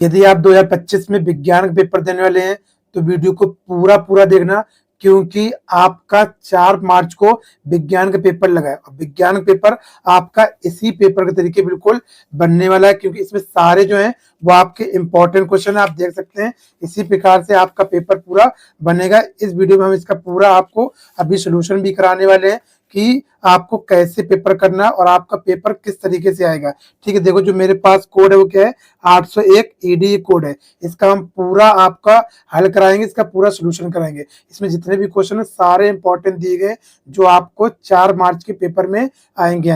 यदि आप 2025 में विज्ञान का पेपर देने वाले हैं तो वीडियो को पूरा पूरा देखना, क्योंकि आपका 4 मार्च को विज्ञान का पेपर लगा है और विज्ञान का पेपर आपका इसी पेपर के तरीके बिल्कुल बनने वाला है, क्योंकि इसमें सारे जो हैं वो आपके इंपॉर्टेंट क्वेश्चन आप देख सकते हैं। इसी प्रकार से आपका पेपर पूरा बनेगा। इस वीडियो में हम इसका पूरा आपको अभी सोल्यूशन भी कराने वाले हैं कि आपको कैसे पेपर करना और आपका पेपर किस तरीके से आएगा। ठीक है, देखो जो मेरे पास कोड है वो क्या है, 801 ईडी कोड है। इसका हम पूरा आपका हल कराएंगे, इसका पूरा सोल्यूशन कराएंगे। इसमें जितने भी क्वेश्चन है सारे इंपॉर्टेंट दिए गए जो आपको 4 मार्च के पेपर में आएंगे।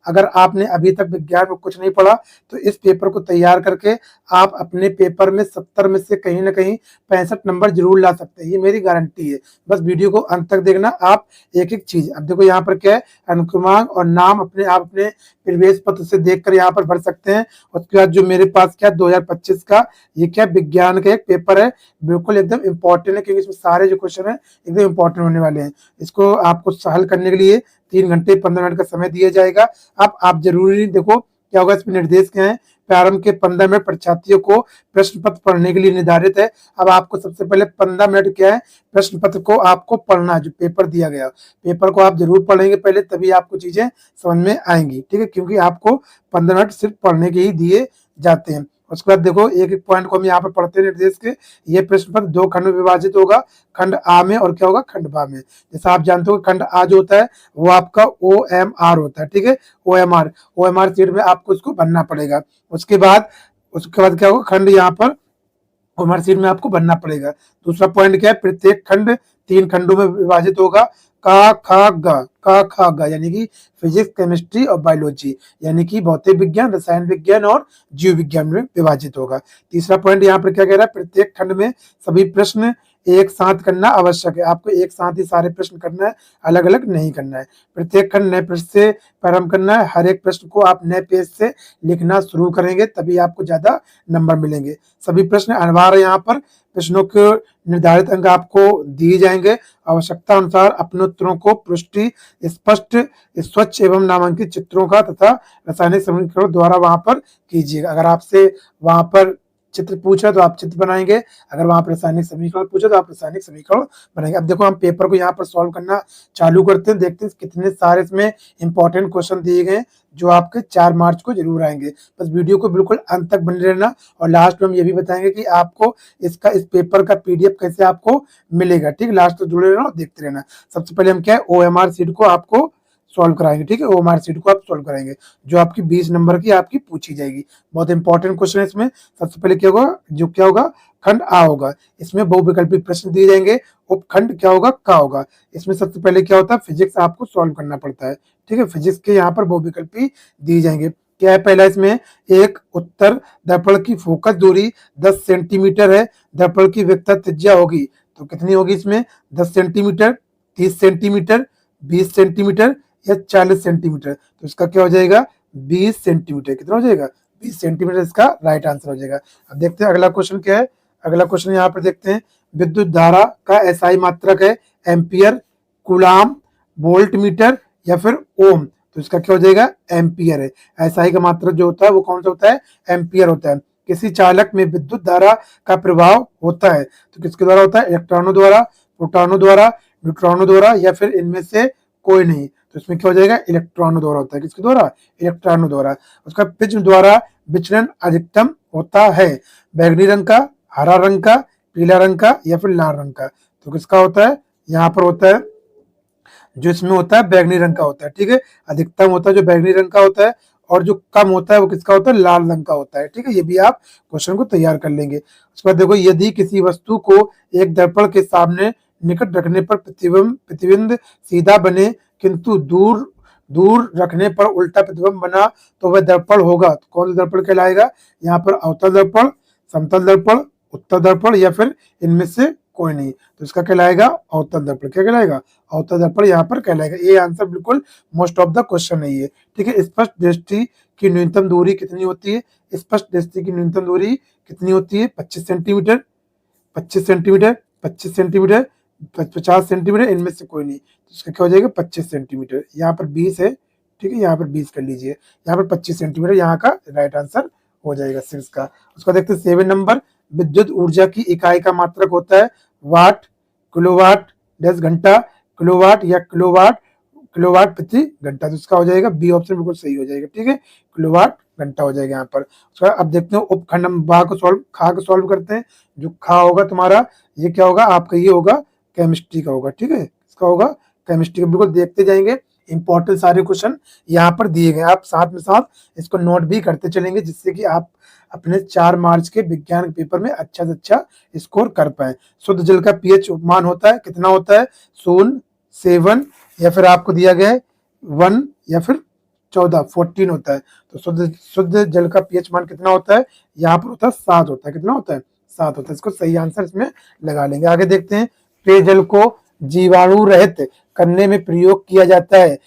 अगर आपने अभी तक विज्ञान में कुछ नहीं पढ़ा तो इस पेपर को तैयार करके आप अपने पेपर में 70 में से कहीं ना कहीं 65 नंबर जरूर ला सकते हैं, ये मेरी गारंटी है। बस वीडियो को अंत तक देखना आप एक एक चीज। अब देखो यहाँ पर क्या है, अनुक्रमांक और नाम अपने प्रवेश पत्र से देखकर यहाँ पर भर सकते हैं। उसके बाद जो मेरे पास क्या 2025 का ये क्या विज्ञान का एक पेपर है, बिल्कुल एकदम इंपॉर्टेंट है, क्योंकि इसमें सारे जो क्वेश्चन है एकदम इंपॉर्टेंट होने वाले हैं। इसको आपको हल करने के लिए 3 घंटे 15 मिनट का समय दिया जाएगा। अब आप जरूरी देखो क्या होगा, इसमें निर्देश क्या है। प्रारंभ के 15 मिनट परीक्षार्थियों को प्रश्न पत्र पढ़ने के लिए निर्धारित है। अब आपको सबसे पहले 15 मिनट क्या है, प्रश्न पत्र को आपको पढ़ना, जो पेपर दिया गया पेपर को आप जरूर पढ़ेंगे पहले, तभी आपको चीजें समझ में आएंगी। ठीक है, क्योंकि आपको 15 मिनट सिर्फ पढ़ने के ही दिए जाते हैं। उसके बाद देखो एक एक पॉइंट को हम यहाँ पर पढ़ते हैं निर्देश के। ये प्रश्न पत्र 2 खंड में विभाजित होगा, खंड आ में और क्या होगा, खंड बा में। जैसा आप जानते हो खंड आ जो होता है वो आपका OMR होता है। ठीक है, OMR सीट में आपको इसको बनना पड़ेगा। उसके बाद क्या होगा, खंड यहाँ पर ओमर सीट में आपको बनना पड़ेगा। दूसरा पॉइंट क्या है, प्रत्येक खंड 3 खंडों में विभाजित होगा, का खा ग यानी कि फिजिक्स, केमिस्ट्री और बायोलॉजी, यानी कि भौतिक विज्ञान, रसायन विज्ञान और जीव विज्ञान में विभाजित होगा। तीसरा पॉइंट यहाँ पर क्या कह रहा है, प्रत्येक खंड में सभी प्रश्न एक साथ करना आवश्यक है। आपको एक साथ ही सारे प्रश्न करना है, अलग अलग नहीं करना है। प्रत्येक खंड नए प्रश्न से प्रारंभ करना है। हर एक प्रश्न को आप नए पेज से लिखना शुरू करेंगे, तभी आपको ज्यादा नंबर मिलेंगे। सभी प्रश्न अनिवार्य, यहाँ पर प्रश्नों के निर्धारित अंक आपको दिए जाएंगे। आवश्यकता अनुसार अपने उत्तरों को पुष्टि स्पष्ट, स्वच्छ एवं नामांकित चित्रों का तथा रासायनिक समीकरण द्वारा वहां पर कीजिएगा। अगर आपसे वहां पर चित्र पूछा तो आप चित्र बनाएंगे, अगर वहां पर रासायनिक समीकरण पूछा तो आप रासायनिक समीकरण बनाएंगे। अब देखो हम पेपर को यहाँ पर सॉल्व करना चालू करते हैं, देखते हैं कितने सारे इसमें इंपॉर्टेंट क्वेश्चन दिए गए जो आपके 4 मार्च को जरूर आएंगे। बस वीडियो को बिल्कुल अंत तक बने रहना, और लास्ट में हम ये भी बताएंगे कि आपको इस पेपर का PDF कैसे आपको मिलेगा। ठीक, लास्ट तक जुड़े रहना और देखते रहना। सबसे पहले हम क्या है, OMR सीट को आपको सॉल्व कराएंगे। ठीक है, OMR सीट को आप सॉल्व कराएंगे जो आपकी 20 नंबर की आपकी पूछी जाएगी। बहुत इंपॉर्टेंट क्वेश्चन है इसमें। सबसे पहले क्या होगा, खंड आ होगा, इसमें बहुविकल्पी प्रश्न दिए जाएंगे। उपखंड क्या होगा, का होगा। इसमें सबसे पहले क्या होता है, फिजिक्स आपको सॉल्व करना पड़ता है। ठीक है, फिजिक्स के यहाँ पर बहुविकल्पी दिए जाएंगे। क्या है, पहला इसमें एक उत्तर दर्पण की फोकस दूरी 10 सेंटीमीटर है, दर्पण की वक्रता त्रिज्या होगी तो कितनी होगी, इसमें 10 सेंटीमीटर, 30 सेंटीमीटर, 20 सेंटीमीटर या 40 सेंटीमीटर। तो इसका क्या हो जाएगा, 20 सेंटीमीटर। कितना हो जाएगा, 20 सेंटीमीटर इसका राइट आंसर हो जाएगा। अब देखते हैं अगला क्वेश्चन क्या है। अगला क्वेश्चन यहाँ पर देखते हैं, विद्युत धारा का SI मात्रक है एम्पियर, कूलाम, वोल्ट मीटर या फिर ओम। तो इसका क्या हो जाएगा, एम्पियर है। SI का मात्रक जो होता है वो कौन सा होता है, एम्पियर होता है। किसी चालक में विद्युत धारा का प्रभाव होता है तो किसके द्वारा होता है, इलेक्ट्रॉनों द्वारा, प्रोटॉनों द्वारा, न्यूट्रॉनों द्वारा या फिर इनमें से कोई नहीं। तो इसमें क्या हो जाएगा, इलेक्ट्रॉनों द्वारा होता है। किसके द्वारा, इलेक्ट्रॉनों द्वारा। उसका प्रिज्म द्वारा विचलन अधिकतम होता है, बैंगनी रंग का, हरा रंग का, पीला रंग का या फिर लाल रंग का। तो किसका होता है, यहाँ पर होता है जो इसमें होता है बैंगनी रंग का होता है। ठीक है, अधिकतम होता है जो बैंगनी रंग का होता है, और जो कम होता है वो किसका होता है, लाल रंग का होता है। ठीक है, ये भी आप क्वेश्चन को तैयार कर लेंगे। उसके बाद देखो, यदि किसी वस्तु को एक दर्पण के सामने निकट रखने पर प्रतिबिंब सीधा बने, किंतु दूर दूर रखने पर उल्टा प्रतिबिंब बना तो वह दर्पण होगा। तो कौन सा दर्पण कहलाएगा, यहाँ पर अवतल दर्पण, समतल दर्पण, उत्तल दर्पण या फिर इनमें से कोई नहीं। तो इसका कहलाएगा अवतल दर्पण। क्या कहलाएगा, अवतल दर्पण यहाँ पर कहलाएगा। ये आंसर बिल्कुल मोस्ट ऑफ द क्वेश्चन है ये। ठीक है, स्पष्ट दृष्टि की न्यूनतम दूरी कितनी होती है, स्पष्ट दृष्टि की न्यूनतम दूरी कितनी होती है, 25 सेंटीमीटर, 25 सेंटीमीटर, 25 सेंटीमीटर, 50 सेंटीमीटर, इनमें से कोई नहीं। तो इसका क्या हो जाएगा, 25 सेंटीमीटर। यहाँ पर 20 है। ठीक है, यहाँ पर 20 कर लीजिए, यहाँ पर 25 सेंटीमीटर यहाँ का राइट आंसर हो जाएगा 6 का। उसका देखते हैं 7 नंबर, विद्युत ऊर्जा की इकाई का मात्रक होता है वाट, किलोवाट, 10 घंटा, किलोवाट या किलोवाट, किलोवाट प्रति घंटा। तो इसका हो जाएगा बी ऑप्शन बिल्कुल सही हो जाएगा, ठीक है, किलोवाट घंटा हो जाएगा यहाँ पर। उसका अब देखते हैं उपखंड नंबर बा को सॉल्व, खा को सॉल्व करते हैं। जो खा होगा तुम्हारा ये क्या होगा आपका, ये होगा केमिस्ट्री का होगा, ठीक है, इसका होगा केमिस्ट्री का। बिल्कुल देखते जाएंगे, इंपॉर्टेंट सारे क्वेश्चन यहाँ पर दिए गए, आप साथ में साथ इसको नोट भी करते चलेंगे जिससे कि आप अपने 4 मार्च के विज्ञान के पेपर में अच्छा से अच्छा स्कोर कर पाए। शुद्ध जल का पीएच मान होता है कितना होता है, 0, 7 या फिर आपको दिया गया है 1 या फिर 14 होता है। तो शुद्ध जल का पीएच मान कितना होता है, यहाँ पर होता है 7 होता है, कितना होता है 7 होता है। इसको सही आंसर इसमें लगा लेंगे। आगे देखते हैं, पेयजल को जीवाणु रहित करने में प्रयोग किया जाता है,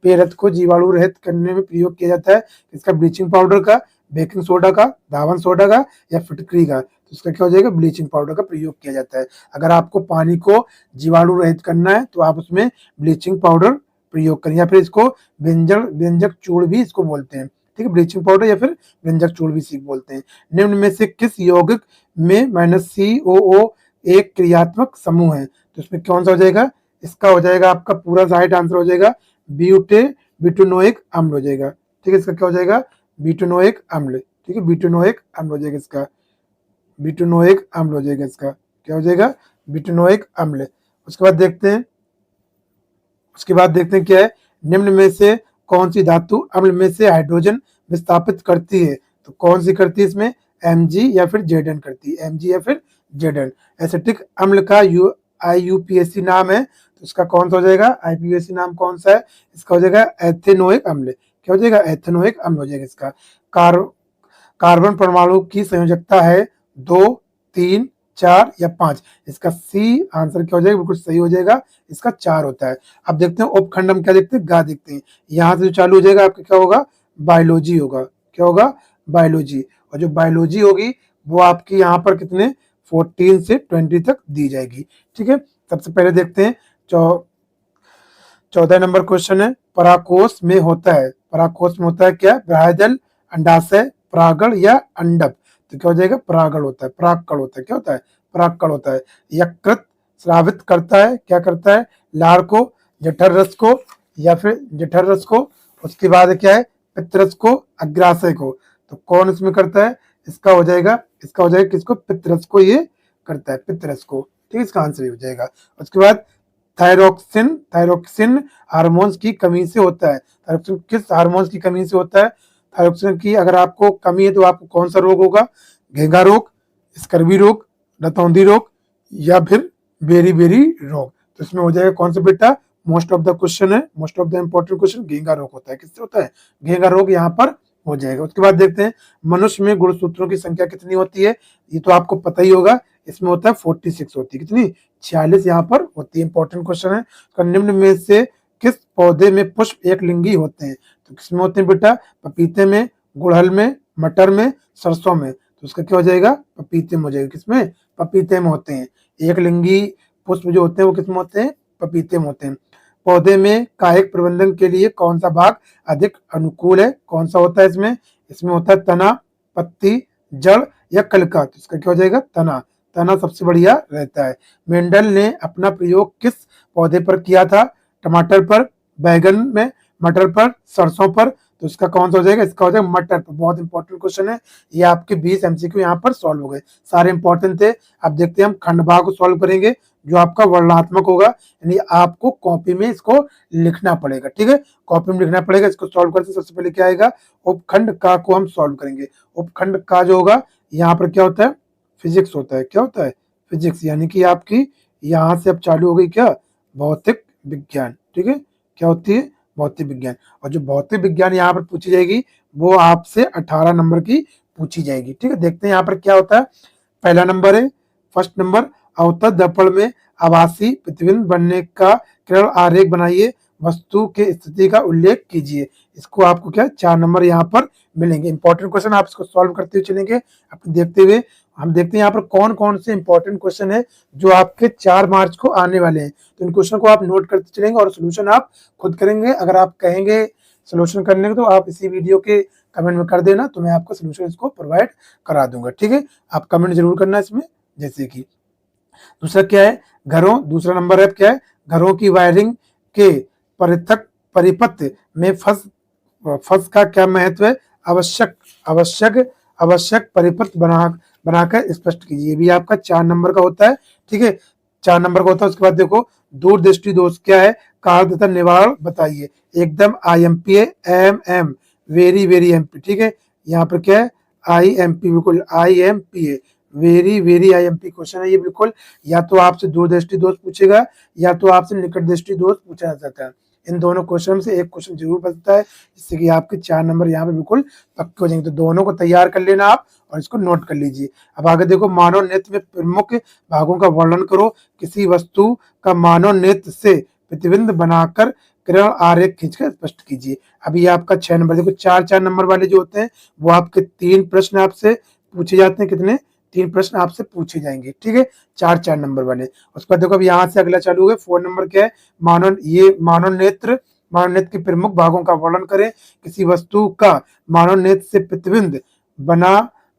पेयरथ को जीवाणु रहित करने में प्रयोग किया जाता है इसका ब्लीचिंग पाउडर का, बेकिंग सोडा का, धावन सोडा का या फिटकरी का। तो इसका क्या हो जाएगा, ब्लीचिंग पाउडर का प्रयोग किया जाता है। अगर आपको पानी को जीवाणु रहित करना है तो आप उसमें ब्लीचिंग पाउडर प्रयोग करें, या फिर इसको व्यंजक चूर्ण भी इसको बोलते हैं, ठीक है, ब्लीचिंग पाउडर या फिर व्यंजक चूर्ण भी इसी बोलते हैं। निम्न में से किस यौगिक में -COO एक क्रियात्मक समूह है, तो इसमें कौन सा हो जाएगा, इसका हो जाएगा आपका पूरा राइट आंसर हो जाएगा ब्यूटेनोइक अम्ल हो जाएगा, ठीक है, इसका क्या हो जाएगा ब्यूटेनोइक अम्ल, ठीक है, ब्यूटेनोइक अम्ल हो जाएगा, इसका ब्यूटेनोइक अम्ल हो जाएगा, इसका क्या हो जाएगा ब्यूटेनोइक अम्ल। उसके बाद देखते हैं, क्या है, निम्न में से कौन सी धातु अम्ल में से हाइड्रोजन विस्थापित करती है, तो कौन सी करती है इसमें, Mg या फिर Zn करती है, Mg या फिर Zn। एसिटिक अम्ल का IUPAC नाम है, तो इसका कौन सा हो जाएगा, IUPAC नाम कौन सा है, इसका हो जाएगा एथेनोइक अम्ल, क्या हो जाएगा एथेनोइक अम्ल हो जाएगा। इसका कार्बन परमाणु की संयोजकता है 2, 3, 4 या 5, इसका सी आंसर क्या हो जाएगा, बिल्कुल सही हो जाएगा, इसका 4 होता है। अब देखते हैं उपखंड हम क्या देखते हैं, गा देखते हैं, यहाँ से जो चालू हो जाएगा आपका क्या होगा, बायोलॉजी होगा, क्या होगा बायोलॉजी, और जो बायोलॉजी होगी वो आपकी यहाँ पर कितने 14 से 20 तक दी जाएगी, ठीक है। सबसे पहले देखते हैं 14 नंबर क्वेश्चन है, पराकोष में होता है, पराकोष में होता है क्या, बाह्यदल, अंडाशय, परागण या अंडक, तो क्या हो जाएगा परागण होता है, परागकण होता है, क्या होता है परागकण होता है। यकृत स्रावित करता है, क्या करता है, लार को, जठर रस को या फिर जठर रस को, उसके बाद क्या है पित्तरस को, अग्राशय को, तो कौन इसमें करता है, इसका हो जाएगा किसको, पित्तरस को ये करता है, पित्तरस को, ठीक है, इसका आंसर ये हो जाएगा। उसके बाद थायरोक्सिन हार्मोन्स की कमी से होता है, थायरोक्सिन किस हार्मोन्स की कमी से होता है, थायरोक्सिन की अगर आपको कमी है तो आपको कौन सा रोग होगा, घेंघा रोग, स्कर्वी रोग, रतौंधी रोग या फिर बेरी रोग। तो इसमें हो जाएगा कौन सा बेटा, मोस्ट ऑफ द क्वेश्चन है, most of the important question घेंघा रोग होता है, किससे होता है घेंघा रोग, यहाँ पर हो जाएगा। उसके बाद देखते हैं मनुष्य में गुणसूत्रों की संख्या कितनी होती है, ये तो आपको पता ही होगा, इसमें होता है 46 होती है, कितनी 46 यहाँ पर होती है, इंपॉर्टेंट क्वेश्चन है। तो निम्न में से किस पौधे में पुष्प एक लिंगी होते हैं, तो किसमें होते हैं बेटा, पपीते में, गुड़हल में, मटर में, सरसों में, तो उसका क्या हो जाएगा पपीते में हो जाएगा, किसमें पपीते में होते हैं। एक लिंगी पुष्प जो होते हैं वो किसमें होते हैं, पपीते में होते हैं। पौधे में कायिक प्रबंधन के लिए कौन सा भाग अधिक अनुकूल है, कौन सा होता है इसमें, इसमें होता है तना, पत्ती, जड़ या कलिका, तो इसका क्या हो जाएगा तना, तना सबसे बढ़िया रहता है। मेंडल ने अपना प्रयोग किस पौधे पर किया था, टमाटर पर, बैगन में, मटर पर, सरसों पर, तो इसका कौन सा हो जाएगा, इसका हो जाएगा मटर पर। बहुत इंपॉर्टेंट क्वेश्चन है ये, आपके 20 MCQ यहाँ पर सॉल्व हो गए, सारे इंपॉर्टेंट थे। अब देखते हैं हम खंड भाग को सॉल्व करेंगे, जो आपका वर्णनात्मक होगा, यानी आपको कॉपी में इसको लिखना पड़ेगा, ठीक है, कॉपी में लिखना पड़ेगा। इसको सॉल्व करते सबसे पहले क्या आएगा, उपखंड का को हम सॉल्व करेंगे। उपखंड का जो होगा यहाँ पर क्या होता है, फिजिक्स होता है, क्या होता है फिजिक्स, यानी कि आपकी यहाँ से अब चालू हो गई क्या, भौतिक विज्ञान, ठीक है, क्या होती है भौतिक विज्ञान। और जो भौतिक विज्ञान यहाँ पर पूछी जाएगी वो आपसे 18 नंबर की पूछी जाएगी, ठीक है। देखते हैं यहाँ पर क्या होता है, पहला नंबर है, फर्स्ट नंबर, अवतल दर्पण में आभासी प्रतिबिंब बनने का किरण आरेख बनाइए, वस्तु के स्थिति का उल्लेख कीजिए। इसको आपको क्या 4 नंबर यहाँ पर मिलेंगे। इंपॉर्टेंट क्वेश्चन आप इसको सॉल्व करते हुए चलेंगे, अपने देखते हुए हम देखते हैं यहाँ पर कौन कौन से इंपॉर्टेंट क्वेश्चन है जो आपके 4 मार्च को आने वाले हैं। तो इन क्वेश्चन को आप नोट करते चलेंगे और सोल्यूशन आप खुद करेंगे। अगर आप कहेंगे सोल्यूशन करने को तो आप इसी वीडियो के कमेंट में कर देना, तो मैं आपको सोल्यूशन इसको प्रोवाइड करा दूंगा। ठीक है, आप कमेंट जरूर करना इसमें। जैसे कि दूसरा क्या है, घरों, दूसरा नंबर है क्या है, घरों की वायरिंग के परिपथ परिपथ में फंस फंस का क्या महत्व है, आवश्यक आवश्यक आवश्यक परिपथ बनाकर स्पष्ट कीजिए। ये भी आपका 4 नंबर का होता है। ठीक है, 4 नंबर का होता है। उसके बाद देखो दूरदृष्टि दोष क्या है, कारण तथा निवारण बताइए। एकदम IMP am very very MP. ठीक है, यहाँ पर क्या है, IMP, बिल्कुल IMP, very very IMP question है ये बिल्कुल। या तो आपसे दूरदृष्टि दोष पूछेगा या तो आपसे निकट दृष्टि दोष पूछा जा सकता है। इन दोनों क्वेश्चन से एक क्वेश्चन जरूर बचता है, जिससे कि आपके 4 नंबर यहाँ पे बिल्कुल पक्के हो जाएंगे। तो दोनों को तैयार कर लेना आप और इसको नोट कर लीजिए। अब आगे देखो, मानव नृत्य में प्रमुख भागों का वर्णन करो। किसी वस्तु का मानव नृत्य से प्रतिबिंब बनाकर किरण आरेख खींचकर स्पष्ट कीजिए। अभी आपका 6 नंबर, देखो 4 नंबर वाले जो होते हैं वो आपके 3 प्रश्न आपसे पूछे जाते हैं। कितने? 3 प्रश्न आपसे पूछे जाएंगे। ठीक है, 4 नंबर वाले। उसके बाद देखो अब यहाँ से अगला चालू है। 4 नंबर क्या है, मानव नेत्र के प्रमुख भागों का वर्णन करें। किसी वस्तु का मानव नेत्र से प्रतिबिंब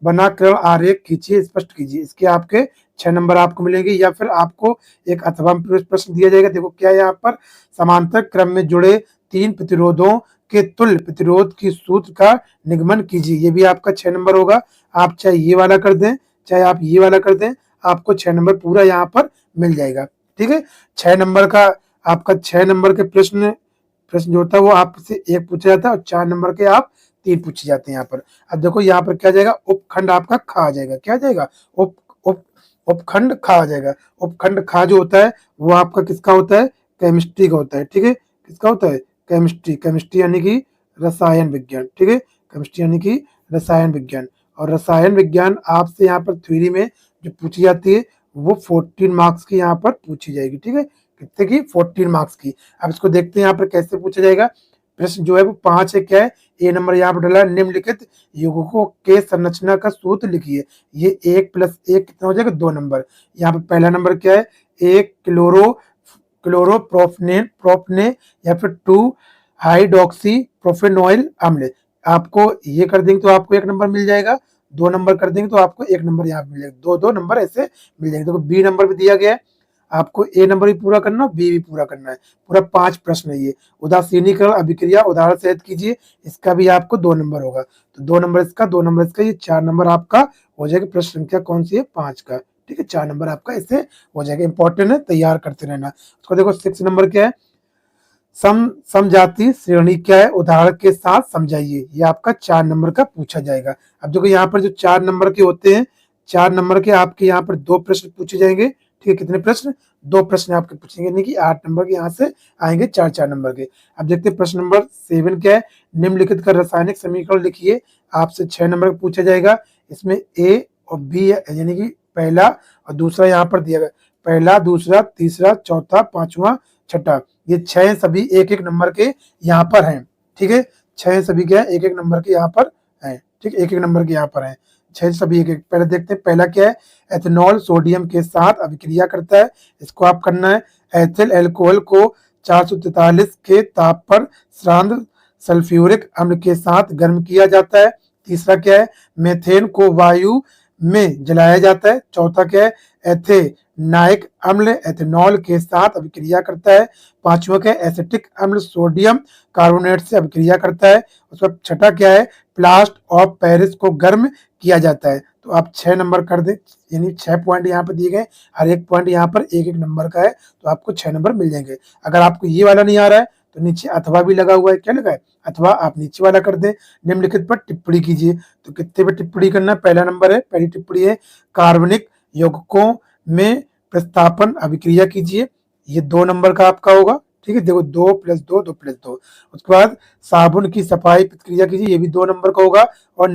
बना किरण आरेख खींचिए, स्पष्ट कीजिए। इसके आपके 6 नंबर आपको मिलेंगे। या फिर आपको एक अथवा प्रश्न दिया जाएगा। देखो क्या है यहाँ पर, समांतर क्रम में जुड़े 3 प्रतिरोधों के तुल्य प्रतिरोध की सूत्र का निगमन कीजिए। ये भी आपका 6 नंबर होगा। आप चाहे ये वाला कर दें चाहे आप ये वाला कर दें, आपको 6 नंबर पूरा यहाँ पर मिल जाएगा। ठीक है, 6 नंबर का आपका 6 नंबर के प्रश्न जो होता है वो आपसे एक पूछा जाता है और 4 नंबर के आप 3 पूछे जाते हैं यहाँ पर। अब देखो यहाँ पर क्या जाएगा, उपखंड आपका खा आ जाएगा। क्या जाएगा, उप उप उपखंड खा आ जाएगा। उपखंड खा जो होता है वो आपका किसका होता है, केमिस्ट्री का होता है। ठीक है, किसका होता है, केमिस्ट्री यानी कि रसायन विज्ञान। ठीक है, केमिस्ट्री यानी कि रसायन विज्ञान। और रसायन विज्ञान आपसे यहाँ पर थ्योरी में जो पूछी जाती है वो 14 मार्क्स की यहाँ पर पूछी जाएगी। ठीक है, कितने की, 14 मार्क्स की। अब इसको देखते हैं यहाँ पर कैसे पूछा जाएगा। प्रश्न जो है वो 5 है। क्या है, ए नंबर यहाँ पर डाला, निम्नलिखित यौगिकों के संरचना का सूत्र लिखिए। ये 1 + 1 कितना हो जाएगा, 2 नंबर। यहाँ पर पहला नंबर क्या है, 1 क्लोरोप्रोपने या फिर 2 हाइड्रोक्सी प्रोफेनॉइल अम्ल। आपको ये कर देंगे तो आपको 1 नंबर मिल जाएगा, 2 नंबर कर देंगे तो आपको 1 नंबर यहाँ पे मिल जाएगा। 2 नंबर ऐसे मिल जाएंगे। देखो बी नंबर भी दिया गया है, आपको ए नंबर भी पूरा करना है, बी भी पूरा करना है। पूरा 5 प्रश्न है ये। उदासीनीकरण अभिक्रिया उदाहरण सहित कीजिए, इसका भी आपको 2 नंबर होगा। तो 2 नंबर इसका, 2 नंबर इसका, ये 4 नंबर आपका हो जाएगा। प्रश्न संख्या कौन सी है, 5 का। ठीक है, 4 नंबर आपका ऐसे हो जाएगा। इंपॉर्टेंट है, तैयार करते रहना। उसको देखो 6 नंबर क्या है, समजाति श्रेणी क्या है, उदाहरण के साथ समझाइए। ये आपका 4 नंबर का पूछा जाएगा। अब देखो यहाँ पर जो 4 नंबर के होते हैं, 4 नंबर के आपके यहाँ पर 2 प्रश्न पूछे जाएंगे। ठीक है, कितने प्रश्न, 2 प्रश्न आपके पूछेंगे, यानी कि 8 नंबर के यहाँ से आएंगे 4 नंबर के। अब देखते हैं प्रश्न नंबर 7 क्या है, निम्नलिखित का रासायनिक समीकरण लिखिए। आपसे 6 नंबर का पूछा जाएगा। इसमें ए और बी यानी कि पहला और दूसरा यहाँ पर दिया गया, पहला, दूसरा, तीसरा, चौथा, 5वां, छठा। ये 6 सभी 1-1 नंबर के यहाँ पर हैं। ठीक है, 6 सभी क्या है, 1-1 नंबर के यहाँ पर हैं। ठीक है, 1-1 नंबर के यहाँ पर हैं, 6 सभी 1-1। पहले देखते हैं पहला क्या है, एथेनॉल सोडियम के साथ अभिक्रिया करता है। इसको आप करना है। एथिल अल्कोहल को 443 के ताप पर श्राद्ध सल्फ्यूरिक अम्ल के साथ गर्म किया जाता है। तीसरा क्या है, मेथेन को वायु में जलाया जाता है। चौथा क्या है, एथेनाइक अम्ल एथेनॉल के साथ अभिक्रिया करता है। 5वां क्या है, एसिटिक अम्ल सोडियम कार्बोनेट से अभिक्रिया करता है। उसका छठा क्या है, प्लास्ट ऑफ पेरिस को गर्म किया जाता है। तो आप 6 नंबर कर दे, यानी 6 पॉइंट यहाँ पर दिए गए, हर एक पॉइंट यहाँ पर 1-1 नंबर का है, तो आपको 6 नंबर मिल जाएंगे। अगर आपको ये वाला नहीं आ रहा है तो नीचे अथवा भी लगा हुआ है। क्या लगा है, अथवा, आप नीचे वाला कर दें। निम्नलिखित पर टिप्पणी कीजिए। तो कितने पे टिप्पणी करना है, पहला नंबर है, पहली टिप्पणी है, कार्बनिक यौगिकों में प्रतिस्थापन अभिक्रिया कीजिए। ये 2 नंबर का आपका होगा। ठीक है, देखो 2 + 2 2 + 2। उसके बाद साबुन की सफाई प्रतिक्रिया कीजिए, ये भी 2 नंबर का होगा। और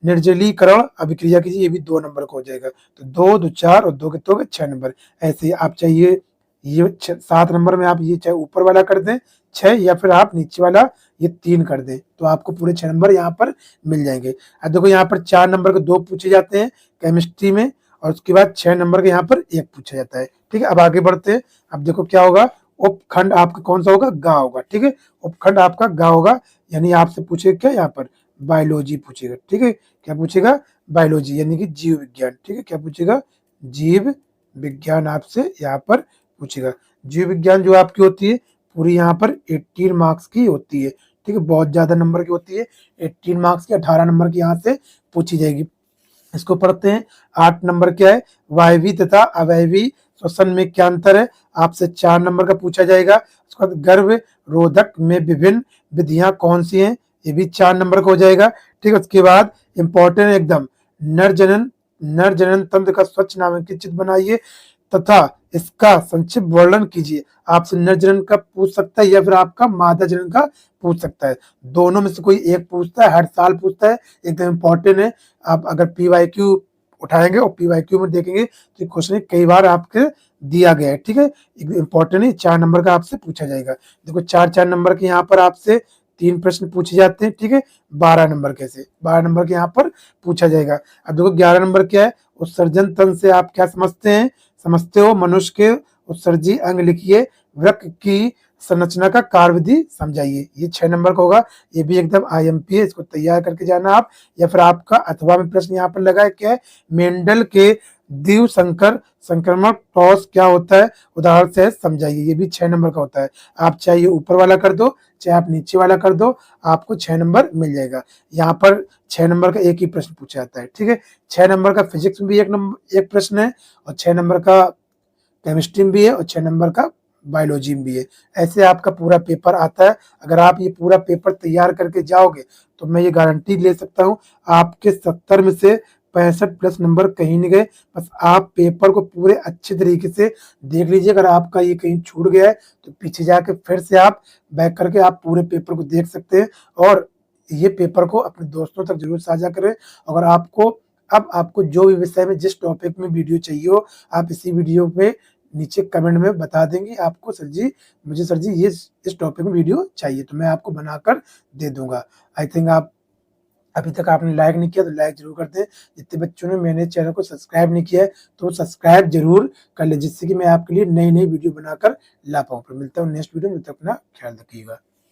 निर्जलीकरण अभिक्रिया कीजिए, ये भी 2 नंबर का हो जाएगा। तो 2 2 4 और 2 कितने हो गए, 6 नंबर। ऐसे ही आप चाहिए ये 7 नंबर में आप ये चाहे ऊपर वाला कर दें 6, या फिर आप नीचे वाला ये 3 कर दें, तो आपको पूरे 6 नंबर यहाँ पर मिल जाएंगे। अब देखो यहाँ पर 4 नंबर के 2 पूछे जाते हैं केमिस्ट्री में, और उसके बाद 6 नंबर के यहाँ पर 1 पूछा जाता है। ठीक है, अब आगे बढ़ते हैं। अब देखो क्या होगा, उपखंड आपका कौन सा होगा, गा होगा। ठीक है, उपखंड आपका गा होगा, यानी आपसे पूछे क्या यहाँ पर, बायोलॉजी पूछेगा, ठीक है। क्या पूछेगा? बायोलॉजी यानी कि जीव विज्ञान, ठीक है। क्या पूछेगा? जीव विज्ञान आपसे यहाँ पर पूछेगा। जीव विज्ञान जो आपकी होती है पूरी यहाँ पर 18 मार्क्स की होती है, ठीक है। बहुत ज्यादा नंबर की होती है, 18 मार्क्स की, 18 नंबर की यहाँ से पूछी जाएगी। इसको पढ़ते हैं। 8 नंबर क्या है? वायवी तथा अवयवी श्वसन में क्या अंतर है? आपसे 4 नंबर का पूछा जाएगा। उसके बाद गर्भ रोधक में विभिन्न विधियां कौन सी हैं? ये भी 4 नंबर का हो जाएगा, ठीक है। उसके बाद इंपॉर्टेंट एकदम, नर जनन तंत्र का स्वच्छ नामांकित चित्र बनाइए तथा इसका संक्षिप्त वर्णन कीजिए। आपसे नर जनन का पूछ सकता है या फिर आपका मादा जनन का पूछ सकता है। दोनों में से कोई एक पूछता है, हर साल पूछता है, एकदम इंपॉर्टेंट है। आप अगर पीवाईक्यू उठाएंगे और पीवाईक्यू में देखेंगे तो क्वेश्चन कई बार आपके दिया गया है, ठीक है। इंपॉर्टेंट है, 4 नंबर का आपसे पूछा जाएगा। देखो 4-4 नंबर के यहाँ पर आपसे 3 प्रश्न पूछे जाते हैं, ठीक है। 12 नंबर कैसे? 12 नंबर के यहाँ पर पूछा जाएगा। अब देखो 11 नंबर क्या है? उत्सर्जन तंत्र से आप क्या समझते हो? मनुष्य के उत्सर्जी अंग लिखिए, वृक्क की संरचना का कार्यविधि समझाइए। ये 6 नंबर का होगा। ये भी एकदम IMP है, इसको तैयार करके जाना आप। या फिर आपका अथवा में प्रश्न यहाँ पर लगा है, क्या है? मेंडल के द्विव संक्रमण टॉस क्या होता है? उदाहरण से समझाइए। ये भी 6 नंबर का होता है। आप चाहे ये ऊपर वाला कर दो, चाहे आप नीचे वाला कर दो, आपको 6 नंबर मिल जाएगा। यहाँ पर 6 नंबर का एक ही प्रश्न पूछा जाता है, ठीक है। 6 नंबर का फिजिक्स में भी एक प्रश्न है, और 6 नंबर का केमिस्ट्री में भी है, और 6 नंबर का बायोलॉजी में भी है। ऐसे आपका पूरा पेपर आता है। अगर आप ये पूरा पेपर तैयार करके जाओगे तो मैं ये गारंटी ले सकता हूँ आपके 70 में से 65 प्लस नंबर कहीं नहीं गए। बस आप पेपर को पूरे अच्छे तरीके से देख लीजिए। अगर आपका ये कहीं छूट गया है तो पीछे जाके फिर से आप बैक करके आप पूरे पेपर को देख सकते हैं, और ये पेपर को अपने दोस्तों तक जरूर साझा करें। अगर आपको जो भी विषय में जिस टॉपिक में वीडियो चाहिए हो, आप इसी वीडियो पे नीचे कमेंट में बता देंगे आपको, सर जी ये इस टॉपिक में वीडियो चाहिए, तो मैं आपको बनाकर दे दूंगा। आई थिंक आप अभी तक आपने लाइक नहीं किया तो लाइक जरूर कर दें। जितने बच्चों ने मेरे चैनल को सब्सक्राइब नहीं किया है तो सब्सक्राइब जरूर कर ले, जिससे कि मैं आपके लिए नई नई वीडियो बनाकर ला पाऊँ। फिर मिलता हूँ नेक्स्ट वीडियो में, तब तक अपना ख्याल रखिएगा।